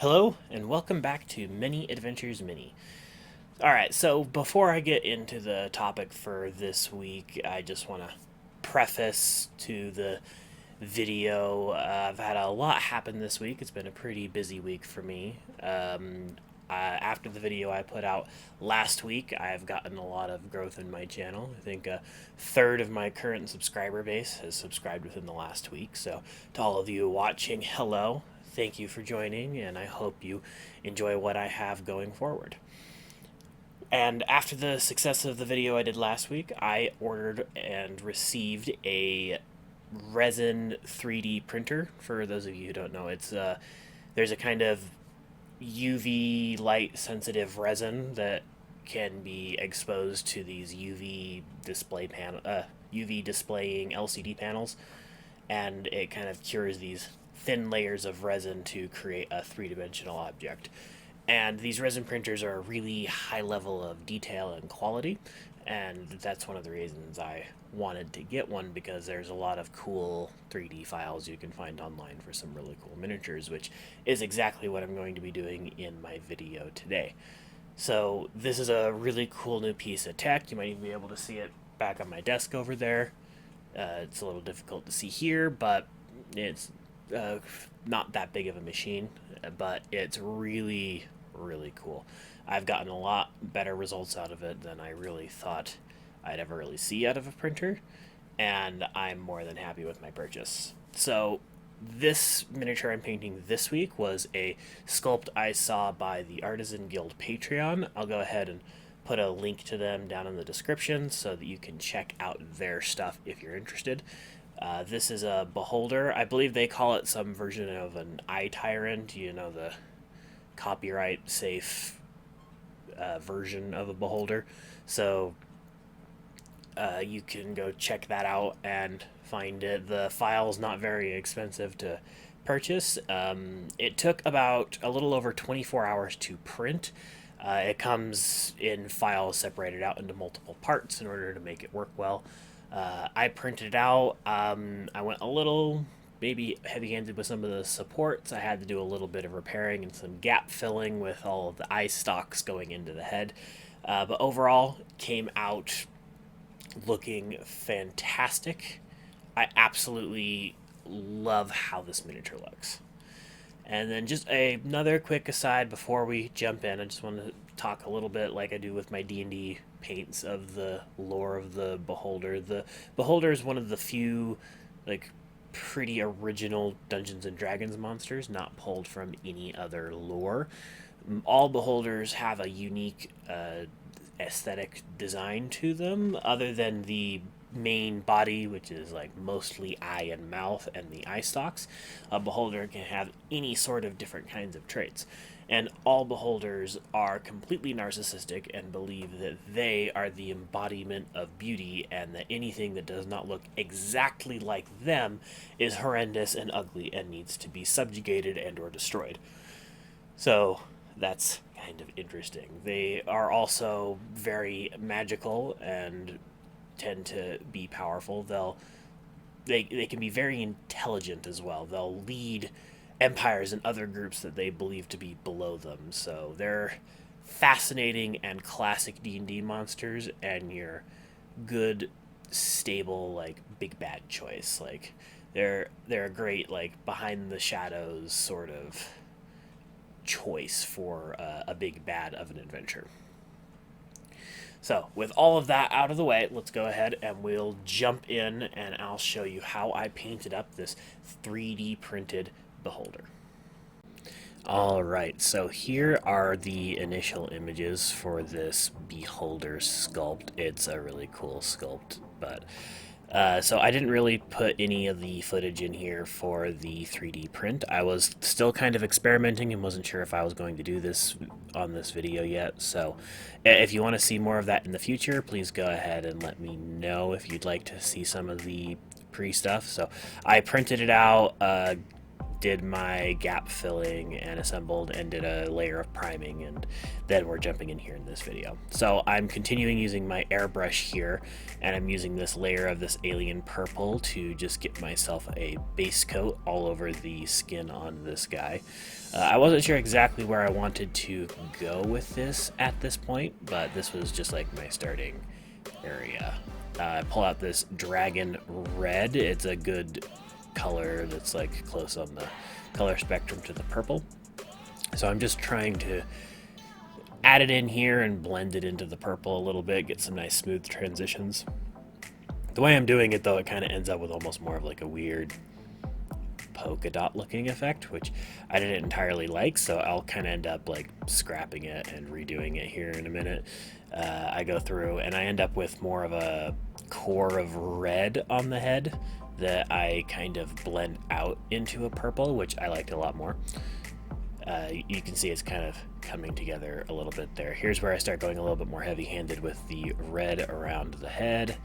Hello, and welcome back to Mini Adventures Mini. Alright, so before I get into the topic for this week, I just want to preface to the video. I've had a lot happen this week. It's been a pretty busy week for me. After the video I put out last week, I've gotten a lot of growth in my channel. I think a third of my current subscriber base has subscribed within the last week. So, to all of you watching, hello. Thank you for joining, and I hope you enjoy what I have going forward. And after the success of the video I did last week, I ordered and received a resin 3D printer. For those of you who don't know, there's a kind of UV light sensitive resin that can be exposed to these UV displaying LCD panels, and it kind of cures these thin layers of resin to create a three-dimensional object. And these resin printers are a really high level of detail and quality, and that's one of the reasons I wanted to get one, because there's a lot of cool 3D files you can find online for some really cool miniatures, which is exactly what I'm going to be doing in my video today. So this is a really cool new piece of tech. You might even be able to see it back on my desk over there. It's a little difficult to see here, but it's not that big of a machine, but it's really, really cool. I've gotten a lot better results out of it than I really thought I'd ever really see out of a printer, and I'm more than happy with my purchase. So this miniature I'm painting this week was a sculpt I saw by the Artisan Guild Patreon. I'll go ahead and put a link to them down in the description so that you can check out their stuff if you're interested. This is a beholder. I believe they call it some version of an eye tyrant, the copyright safe version of a beholder. So you can go check that out and find it. The file's not very expensive to purchase. It took about a little over 24 hours to print. It comes in files separated out into multiple parts in order to make it work well. I printed it out. I went a little maybe heavy-handed with some of the supports. I had to do a little bit of repairing and some gap filling with all of the eye stalks going into the head. But overall, came out looking fantastic. I absolutely love how this miniature looks. And then just another quick aside before we jump in, I just want to talk a little bit, like I do with my D&D paints, of the lore of the beholder. The beholder is one of the few pretty original Dungeons and Dragons monsters not pulled from any other lore. All beholders have a unique aesthetic design to them, other than the main body, which is mostly eye and mouth and the eye stalks. A beholder can have any sort of different kinds of traits, and all beholders are completely narcissistic and believe that they are the embodiment of beauty, and that anything that does not look exactly like them is horrendous and ugly and needs to be subjugated and or destroyed. So that's kind of interesting. They are also very magical and tend to be powerful. They can be very intelligent as well. They'll lead empires and other groups that they believe to be below them. So they're fascinating and classic D&D monsters, and your good, stable, big bad choice. They're a great behind the shadows sort of choice for a big bad of an adventure. So, with all of that out of the way, let's go ahead and we'll jump in, and I'll show you how I painted up this 3D printed beholder. Alright, so here are the initial images for this beholder sculpt. It's a really cool sculpt, but so I didn't really put any of the footage in here for the 3D print. I was still kind of experimenting and wasn't sure if I was going to do this on this video yet. So if you want to see more of that in the future, please go ahead and let me know if you'd like to see some of the pre-stuff. So I printed it out, did my gap filling and assembled and did a layer of priming, and then we're jumping in here in this video. So I'm continuing using my airbrush here, and I'm using this layer of this alien purple to just get myself a base coat all over the skin on this guy. I wasn't sure exactly where I wanted to go with this at this point, but this was just like my starting area. I pull out this dragon red. It's a good color that's like close on the color spectrum to the purple. So I'm just trying to add it in here and blend it into the purple a little bit, get some nice smooth transitions. The way I'm doing it though, it kind of ends up with almost more of like a weird polka dot looking effect, which I didn't entirely like, so I'll kind of end up like scrapping it and redoing it here in a minute. I go through and I end up with more of a core of red on the head that I kind of blend out into a purple, which I liked a lot more. You can see it's kind of coming together a little bit there. Here's where I start going a little bit more heavy-handed with the red around the head,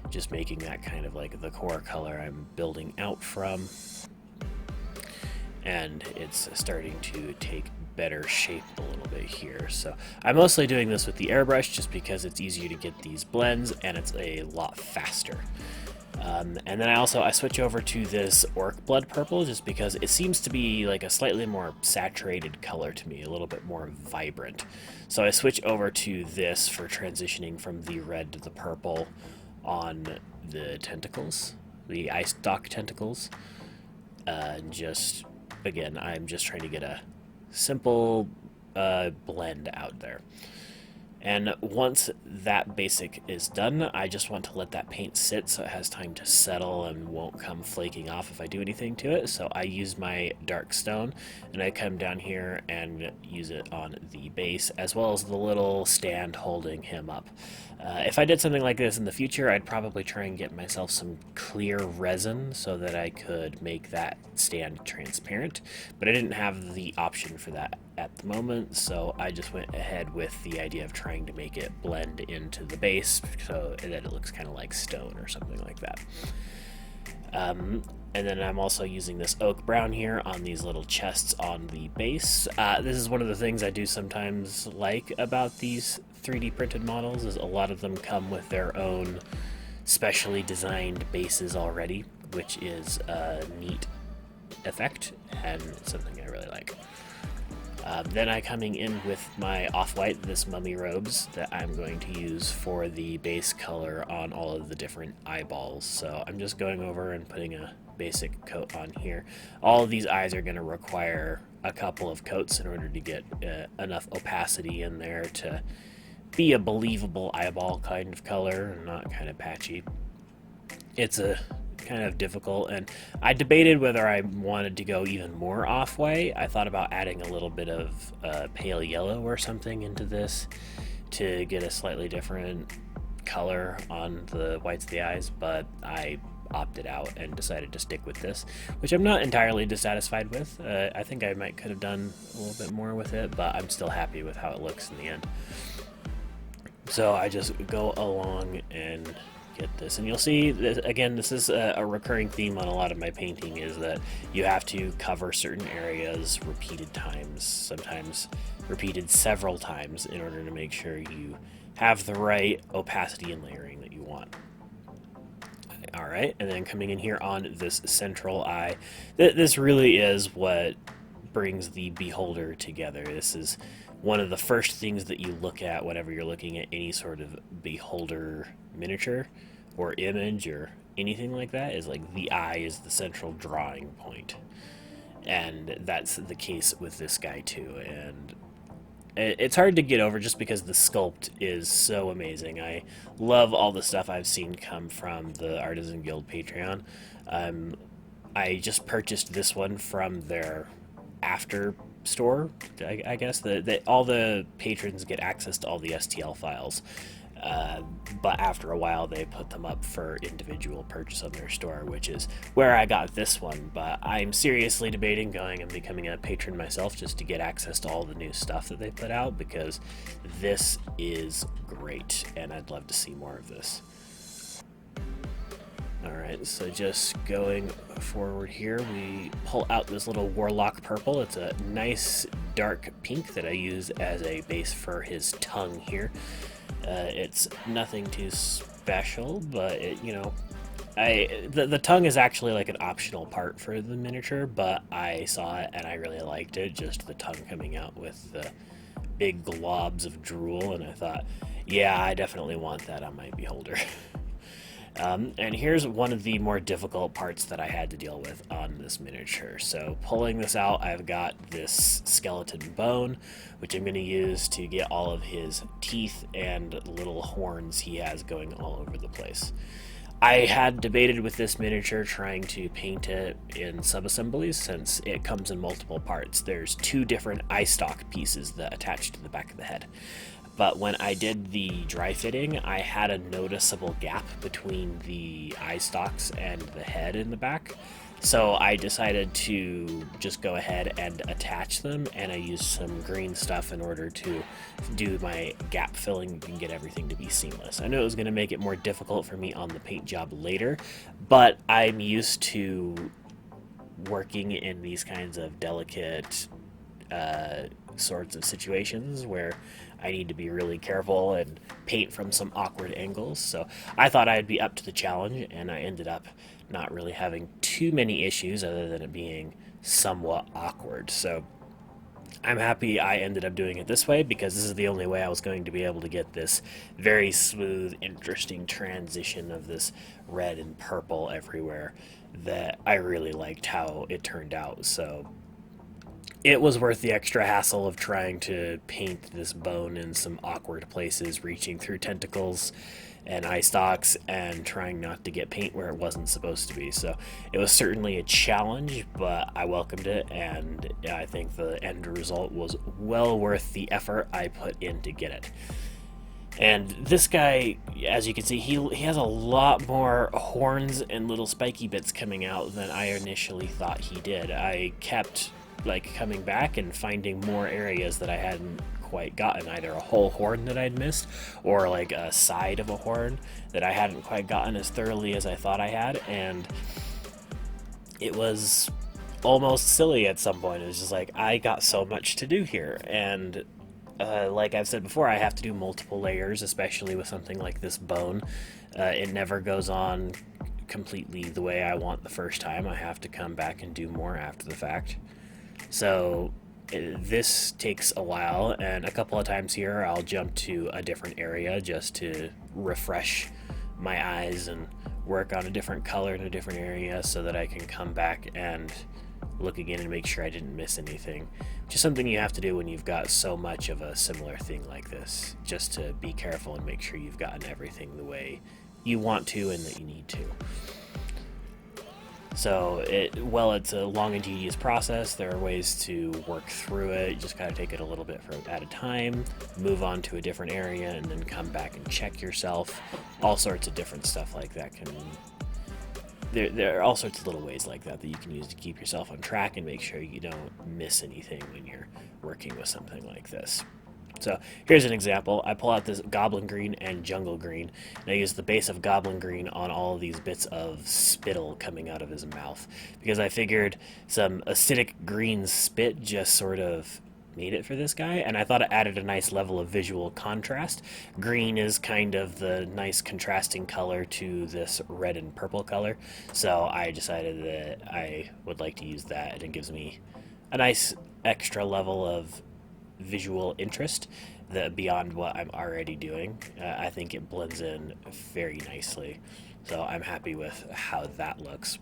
just making that kind of like the core color I'm building out from. And it's starting to take better shape a little bit here. So I'm mostly doing this with the airbrush just because it's easier to get these blends and it's a lot faster. And then I switch over to this orc blood purple just because it seems to be like a slightly more saturated color to me, a little bit more vibrant. So I switch over to this for transitioning from the red to the purple on the tentacles, the ice dock tentacles. Again, I'm just trying to get a simple blend out there. And once that basic is done, I just want to let that paint sit so it has time to settle and won't come flaking off if I do anything to it. So I use my dark stone and I come down here and use it on the base as well as the little stand holding him up. If I did something like this in the future, I'd probably try and get myself some clear resin so that I could make that stand transparent, but I didn't have the option for that at the moment, so I just went ahead with the idea of trying to make it blend into the base so that it looks kind of like stone or something like that. And then I'm also using this oak brown here on these little chests on the base. This is one of the things I do sometimes like about these 3D printed models, is a lot of them come with their own specially designed bases already, which is a neat effect and something I really like. Then I'm coming in with my off-white, this mummy robes that I'm going to use for the base color on all of the different eyeballs. So I'm just going over and putting a basic coat on here. All of these eyes are going to require a couple of coats in order to get enough opacity in there to be a believable eyeball kind of color and not kind of patchy. It's a kind of difficult, and I debated whether I wanted to go even more off-white. I thought about adding a little bit of pale yellow or something into this to get a slightly different color on the whites of the eyes, but I opted out and decided to stick with this, which I'm not entirely dissatisfied with. I think I could have done a little bit more with it, but I'm still happy with how it looks in the end. So I just go along and get this, and you'll see that, again, this is a recurring theme on a lot of my painting, is that you have to cover certain areas repeated times, sometimes repeated several times, in order to make sure you have the right opacity and layering that you want. Alright, and then coming in here on this central eye, this really is what brings the beholder together. This is one of the first things that you look at whenever you're looking at any sort of beholder miniature or image or anything like that, is like the eye is the central drawing point. And that's the case with this guy too. And it's hard to get over just because the sculpt is so amazing. I love all the stuff I've seen come from the Artisan Guild Patreon. I just purchased this one from their after store, I guess. All the patrons get access to all the STL files, but after a while they put them up for individual purchase on their store, which is where I got this one. But I'm seriously debating going and becoming a patron myself just to get access to all the new stuff that they put out, because this is great and I'd love to see more of this. Alright, so just going forward here, we pull out this little Warlock purple. It's a nice dark pink that I use as a base for his tongue here. It's nothing too special, but the tongue is actually like an optional part for the miniature, but I saw it and I really liked it, just the tongue coming out with the big globs of drool, and I thought, yeah, I definitely want that on my beholder. And here's one of the more difficult parts that I had to deal with on this miniature. So pulling this out, I've got this skeleton bone, which I'm going to use to get all of his teeth and little horns he has going all over the place. I had debated with this miniature trying to paint it in sub-assemblies since it comes in multiple parts. There's 2 different eye stalk pieces that attach to the back of the head. But when I did the dry fitting, I had a noticeable gap between the eye stalks and the head in the back. So I decided to just go ahead and attach them, and I used some green stuff in order to do my gap filling and get everything to be seamless. I know it was going to make it more difficult for me on the paint job later, but I'm used to working in these kinds of delicate sorts of situations where I need to be really careful and paint from some awkward angles. So I thought I'd be up to the challenge, and I ended up not really having too many issues other than it being somewhat awkward. So I'm happy I ended up doing it this way, because this is the only way I was going to be able to get this very smooth, interesting transition of this red and purple everywhere that I really liked how it turned out. So it was worth the extra hassle of trying to paint this bone in some awkward places, reaching through tentacles and eye stalks and trying not to get paint where it wasn't supposed to be. So it was certainly a challenge, but I welcomed it, and I think the end result was well worth the effort I put in to get it. And this guy, as you can see, he has a lot more horns and little spiky bits coming out than I initially thought he did. I kept coming back and finding more areas that I hadn't quite gotten, either a whole horn that I'd missed or like a side of a horn that I hadn't quite gotten as thoroughly as I thought I had, and it was almost silly at some point. It was just like, I got so much to do here, and like I've said before, I have to do multiple layers, especially with something like this bone. It never goes on completely the way I want the first time. I have to come back and do more after the fact. So this takes a while, and a couple of times here I'll jump to a different area just to refresh my eyes and work on a different color in a different area so that I can come back and look again and make sure I didn't miss anything. Which is something you have to do when you've got so much of a similar thing like this, just to be careful and make sure you've gotten everything the way you want to and that you need to. So it's a long and tedious process. There are ways to work through it. You just gotta take it a little bit at a time, move on to a different area, and then come back and check yourself. All sorts of different stuff like that there are all sorts of little ways like that you can use to keep yourself on track and make sure you don't miss anything when you're working with something like this. So here's an example. I pull out this goblin green and jungle green, and I use the base of goblin green on all of these bits of spittle coming out of his mouth, because I figured some acidic green spit just sort of made it for this guy, and I thought it added a nice level of visual contrast. Green is kind of the nice contrasting color to this red and purple color, so I decided that I would like to use that, and it gives me a nice extra level of visual interest beyond what I'm already doing. I think it blends in very nicely, so I'm happy with how that looks.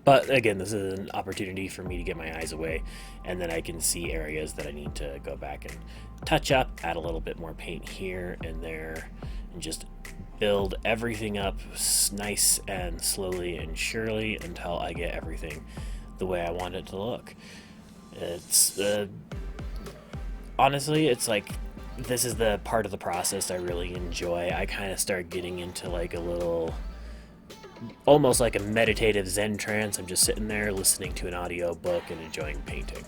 But again, this is an opportunity for me to get my eyes away, and then I can see areas that I need to go back and touch up, add a little bit more paint here and there, and just build everything up nice and slowly and surely until I get everything the way I want it to look. It's honestly, it's like, this is the part of the process I really enjoy. I kind of start getting into like a little, almost like a meditative Zen trance. I'm just sitting there listening to an audio book and enjoying painting.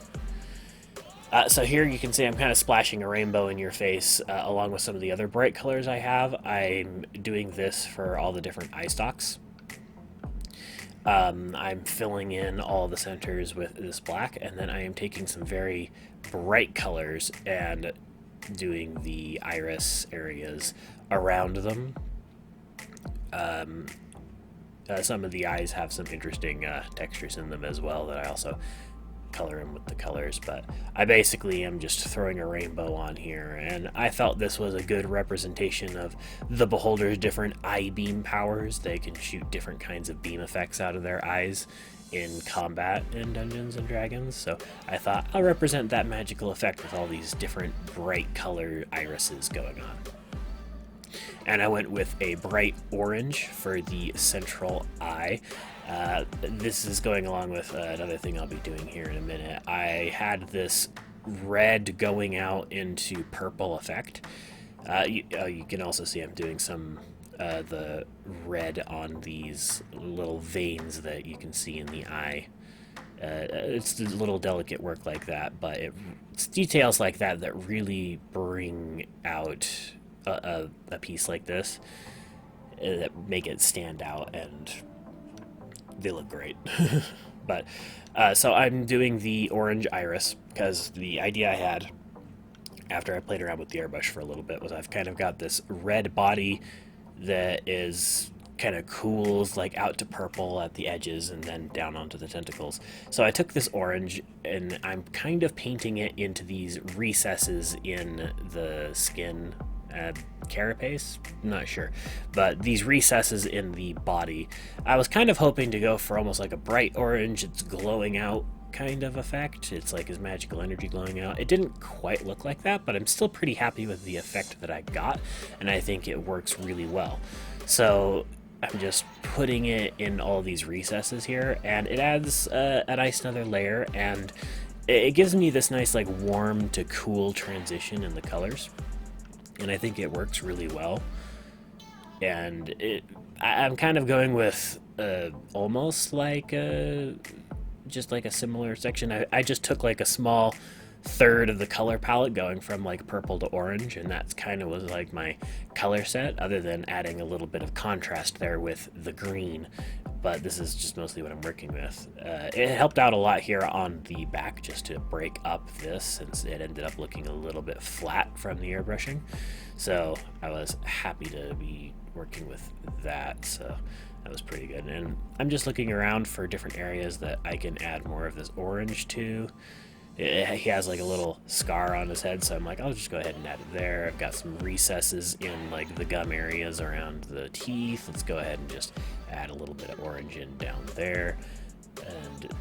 So here you can see I'm kind of splashing a rainbow in your face along with some of the other bright colors I have. I'm doing this for all the different eye stalks. I'm filling in all the centers with this black, and then I am taking some very bright colors and doing the iris areas around them. Some of the eyes have some interesting textures in them as well that I also color in with the colors, but I basically am just throwing a rainbow on here, and I felt this was a good representation of the beholder's different eye beam powers. They can shoot different kinds of beam effects out of their eyes in combat in Dungeons and Dragons, so I thought I'll represent that magical effect with all these different bright colored irises going on. And I went with a bright orange for the central eye. This is going along with another thing I'll be doing here in a minute. I had this red going out into purple effect. You can also see I'm doing some the red on these little veins that you can see in the eye. It's a little delicate work like that, but it's details like that that really bring out a piece like this, that make it stand out, and they look great. But so I'm doing the orange iris because the idea I had after I played around with the airbrush for a little bit was I've kind of got this red body that is kind of cools like out to purple at the edges and then down onto the tentacles. So I took this orange and I'm kind of painting it into these recesses in the skin, carapace, not sure, but these recesses in the body. I was kind of hoping to go for almost like a bright orange, it's glowing out kind of effect. It's like his magical energy glowing out. It didn't quite look like that, but I'm still pretty happy with the effect that I got, and I think it works really well. So I'm just putting it in all these recesses here, and it adds a nice another layer, and it gives me this nice like warm to cool transition in the colors. And I think it works really well. And I'm kind of going with almost like just like a similar section. I just took like a small third of the color palette going from like purple to orange, and that's kind of was like my color set, other than adding a little bit of contrast there with the green. But this is just mostly what I'm working with. It helped out a lot here on the back just to break up this, since it ended up looking a little bit flat from the airbrushing. So I was happy to be working with that, so that was pretty good. And I'm just looking around for different areas that I can add more of this orange to. He has like a little scar on his head, so I'm like, I'll just go ahead and add it there. I've got some recesses in like the gum areas around the teeth. Let's go ahead and just add a little bit of orange in down there, and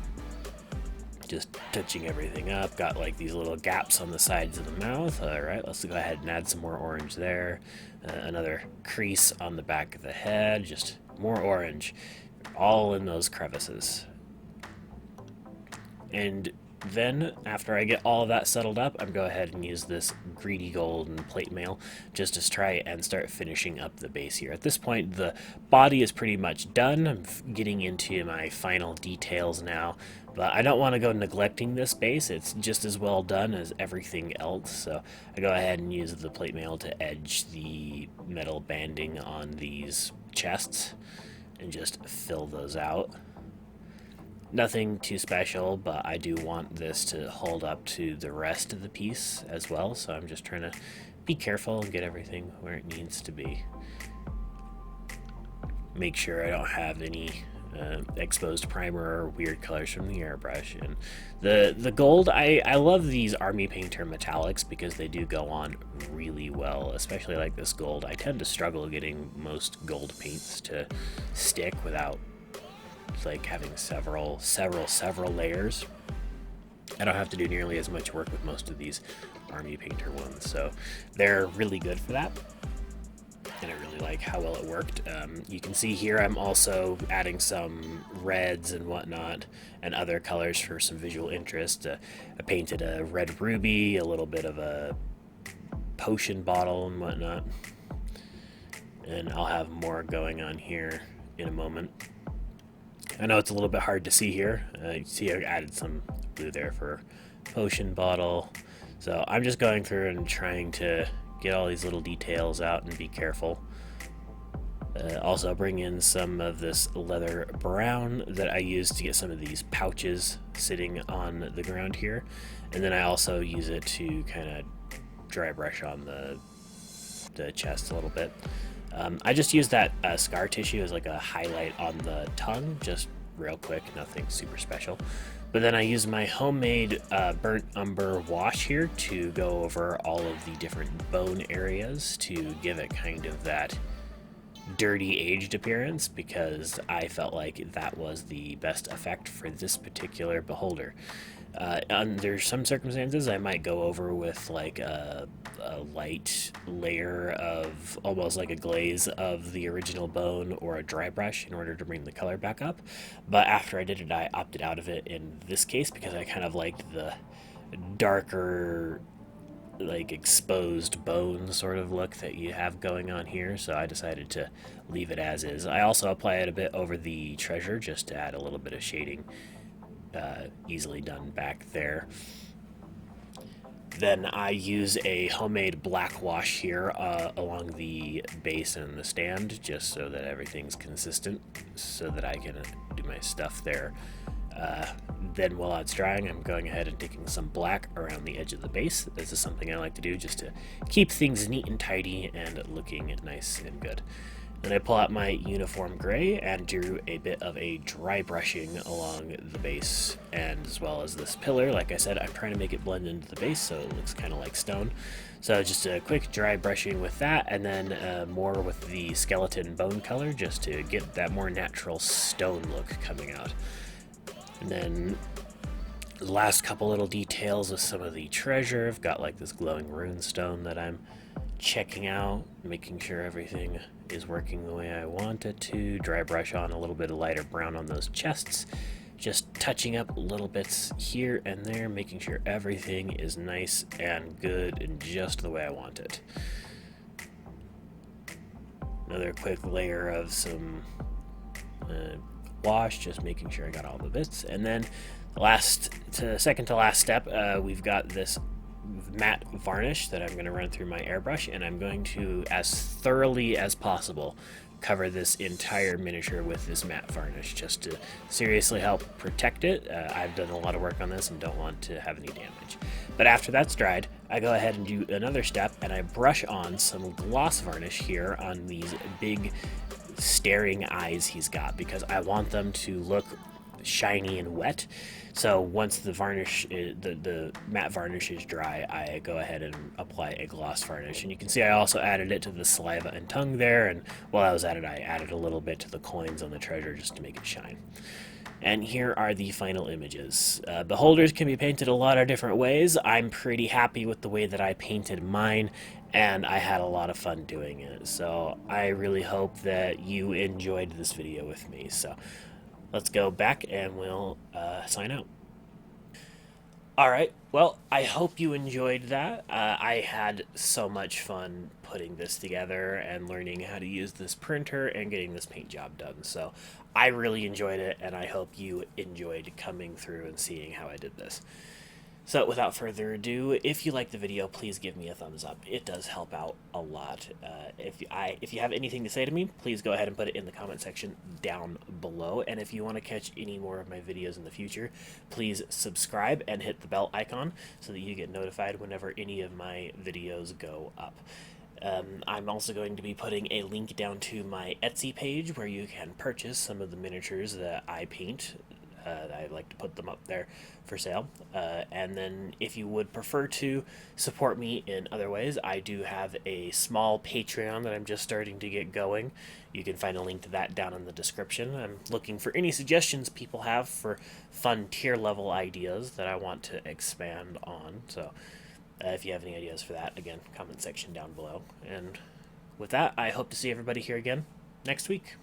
just touching everything up. Got like these little gaps on the sides of the mouth. All right, let's go ahead and add some more orange there. Another crease on the back of the head, just more orange, all in those crevices. And then, after I get all of that settled up, I'm go ahead and use this greedy gold and plate mail just to try and start finishing up the base here. At this point, the body is pretty much done. I'm getting into my final details now, but I don't want to go neglecting this base. It's just as well done as everything else, so I go ahead and use the plate mail to edge the metal banding on these chests and just fill those out. Nothing too special, but I do want this to hold up to the rest of the piece as well, so I'm just trying to be careful and get everything where it needs to be. Make sure I don't have any exposed primer or weird colors from the airbrush. And the gold, I love these Army Painter metallics because they do go on really well, especially like this gold. I tend to struggle getting most gold paints to stick without like having several layers. I don't have to do nearly as much work with most of these Army Painter ones, so they're really good for that, and I really like how well it worked. You can see here I'm also adding some reds and whatnot and other colors for some visual interest. I painted a red ruby, a little bit of a potion bottle and whatnot, and I'll have more going on here in a moment. I know it's a little bit hard to see here. You see I added some blue there for potion bottle. So I'm just going through and trying to get all these little details out and be careful. Also bring in some of this leather brown that I use to get some of these pouches sitting on the ground here. And then I also use it to kind of dry brush on the chest a little bit. I just use that scar tissue as like a highlight on the tongue, just real quick, nothing super special. But then I use my homemade burnt umber wash here to go over all of the different bone areas to give it kind of that dirty aged appearance, because I felt like that was the best effect for this particular beholder. Under some circumstances, I might go over with like a light layer of almost like a glaze of the original bone or a dry brush in order to bring the color back up. But after I did it, I opted out of it in this case because I kind of liked the darker, like exposed bone sort of look that you have going on here, so I decided to leave it as is. I also apply it a bit over the treasure just to add a little bit of shading, easily done back there. Then I use a homemade black wash here along the base and the stand, just so that everything's consistent, so that I can do my stuff there. Then while it's drying, I'm going ahead and taking some black around the edge of the base. This is something I like to do just to keep things neat and tidy and looking nice and good. Then I pull out my uniform gray and do a bit of a dry brushing along the base, and as well as this pillar. Like I said, I'm trying to make it blend into the base so it looks kind of like stone. So just a quick dry brushing with that, and then more with the skeleton bone color just to get that more natural stone look coming out. And then the last couple little details with some of the treasure. I've got like this glowing rune stone that I'm checking out, making sure everything is working the way I want it to. Dry brush on a little bit of lighter brown on those chests, just touching up little bits here and there, making sure everything is nice and good and just the way I want it. Another quick layer of some wash, just making sure I got all the bits. And then second to last step, we've got this matte varnish that I'm going to run through my airbrush, and I'm going to, as thoroughly as possible, cover this entire miniature with this matte varnish just to seriously help protect it. I've done a lot of work on this and don't want to have any damage. But after that's dried, I go ahead and do another step, and I brush on some gloss varnish here on these big staring eyes he's got, because I want them to look shiny and wet. So once the varnish, the matte varnish is dry, I go ahead and apply a gloss varnish. And you can see I also added it to the saliva and tongue there, and while I was at it, I added a little bit to the coins on the treasure just to make it shine. And here are the final images. Beholders can be painted a lot of different ways. I'm pretty happy with the way that I painted mine, and I had a lot of fun doing it. So I really hope that you enjoyed this video with me. So let's go back and we'll sign out. Alright, well, I hope you enjoyed that. I had so much fun putting this together and learning how to use this printer and getting this paint job done. So I really enjoyed it, and I hope you enjoyed coming through and seeing how I did this. So without further ado, if you like the video, please give me a thumbs up. It does help out a lot. If you have anything to say to me, please go ahead and put it in the comment section down below. And if you want to catch any more of my videos in the future, please subscribe and hit the bell icon so that you get notified whenever any of my videos go up. I'm also going to be putting a link down to my Etsy page where you can purchase some of the miniatures that I paint. I like to put them up there for sale. And then if you would prefer to support me in other ways, I do have a small Patreon that I'm just starting to get going. You can find a link to that down in the description. I'm looking for any suggestions people have for fun tier level ideas that I want to expand on. So if you have any ideas for that, again, comment section down below. And with that, I hope to see everybody here again next week.